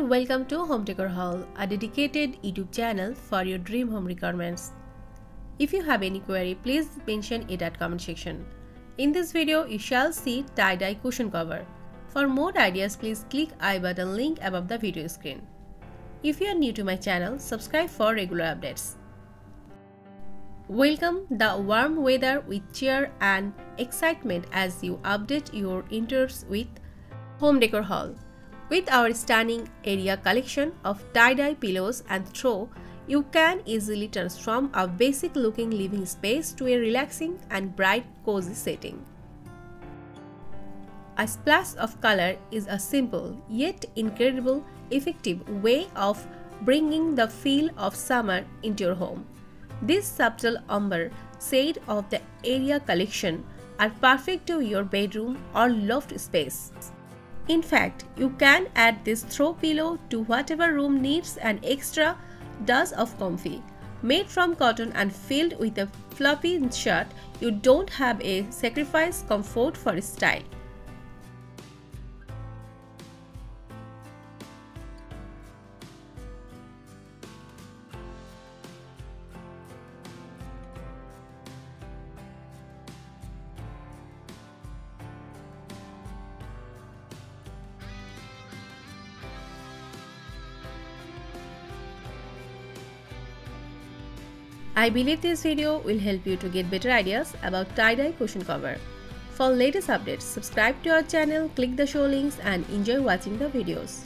welcome to Home Decor Haul, a dedicated YouTube channel for your dream home requirements. If you have any query, please mention it at comment section. In this video, you shall see tie-dye cushion cover. For more ideas, please click I button link above the video screen. If you are new to my channel, subscribe for regular updates. Welcome the warm weather with cheer and excitement as you update your interiors with Home Decor Haul. With our stunning area collection of tie-dye pillows and throw, you can easily transform a basic looking living space to a relaxing and bright cozy setting. A splash of color is a simple yet incredible effective way of bringing the feel of summer into your home. This subtle umber shade of the area collection are perfect to your bedroom or loft space. In fact, you can add this throw pillow to whatever room needs an extra dose of comfy. Made from cotton and filled with a fluffy insert, you don't have to sacrifice comfort for style. I believe this video will help you to get better ideas about tie-dye cushion cover. For latest updates, subscribe to our channel, click the show links and enjoy watching the videos.